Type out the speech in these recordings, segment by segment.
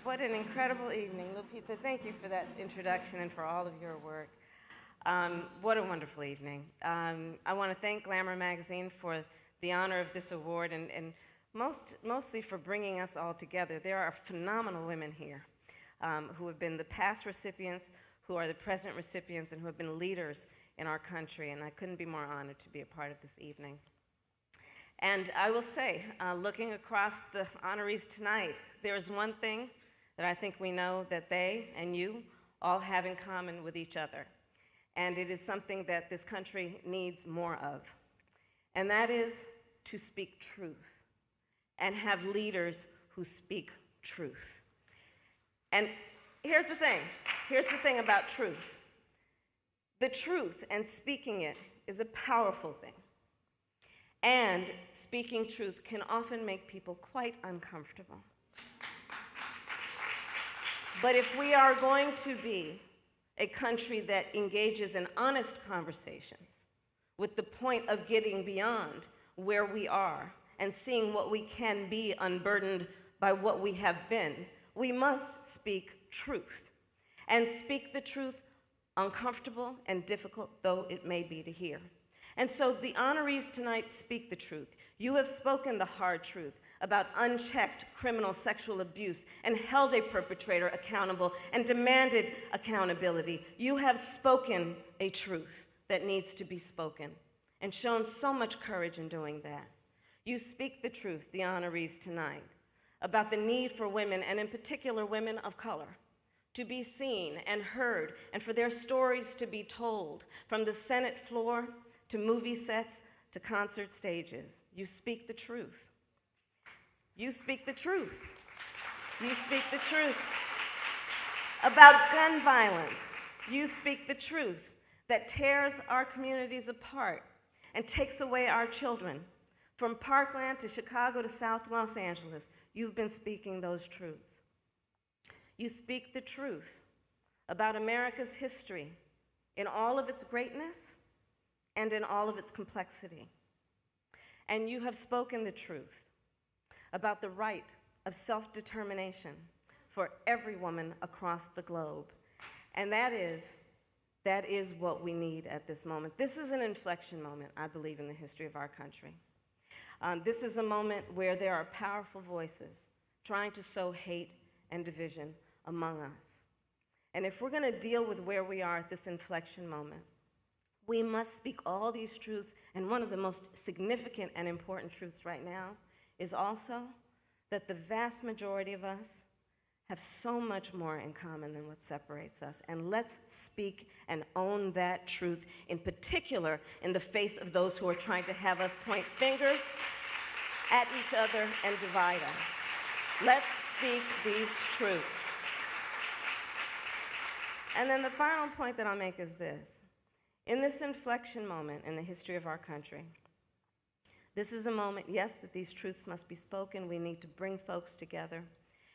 What an incredible evening. Lupita, thank you for that introduction and for all of your work. What a wonderful evening. I want to thank Glamour magazine for the honor of this award and mostly for bringing us all together. There are phenomenal women here who have been the past recipients, who are the present recipients, and who have been leaders in our country, and I couldn't be more honored to be a part of this evening. And I will say, looking across the honorees tonight, there is one thing that I think we know that they and you all have in common with each other. And it is something that this country needs more of. And that is to speak truth and have leaders who speak truth. And here's the thing about truth. The truth and speaking it is a powerful thing. And speaking truth can often make people quite uncomfortable. But if we are going to be a country that engages in honest conversations with the point of getting beyond where we are and seeing what we can be unburdened by what we have been, we must speak truth. And speak the truth, uncomfortable and difficult though it may be to hear. And so the honorees tonight speak the truth. You have spoken the hard truth about unchecked criminal sexual abuse and held a perpetrator accountable and demanded accountability. You have spoken a truth that needs to be spoken and shown so much courage in doing that. You speak the truth, the honorees tonight, about the need for women, and in particular women of color, to be seen and heard and for their stories to be told from the Senate floor to movie sets, to concert stages. You speak the truth. You speak the truth. You speak the truth about gun violence. You speak the truth that tears our communities apart and takes away our children. From Parkland to Chicago to South Los Angeles, you've been speaking those truths. You speak the truth about America's history in all of its greatness and in all of its complexity. And you have spoken the truth about the right of self-determination for every woman across the globe. And that is what we need at this moment. This is an inflection moment, I believe, in the history of our country. This is a moment where there are powerful voices trying to sow hate and division among us. And if we're going to deal with where we are at this inflection moment, we must speak all these truths, and one of the most significant and important truths right now is also that the vast majority of us have so much more in common than what separates us. And let's speak and own that truth, in particular in the face of those who are trying to have us point fingers at each other and divide us. Let's speak these truths. And then the final point that I'll make is this. In this inflection moment in the history of our country, this is a moment, yes, that these truths must be spoken. We need to bring folks together.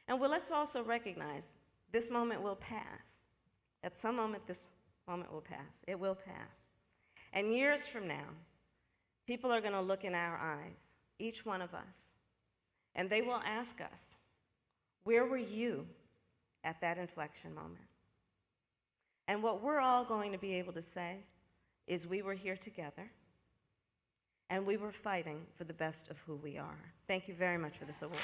And let's also recognize this moment will pass. At some moment, this moment will pass. It will pass. And years from now, people are going to look in our eyes, each one of us, and they will ask us, where were you at that inflection moment? And what we're all going to be able to say is we were here together, and we were fighting for the best of who we are. Thank you very much for this award.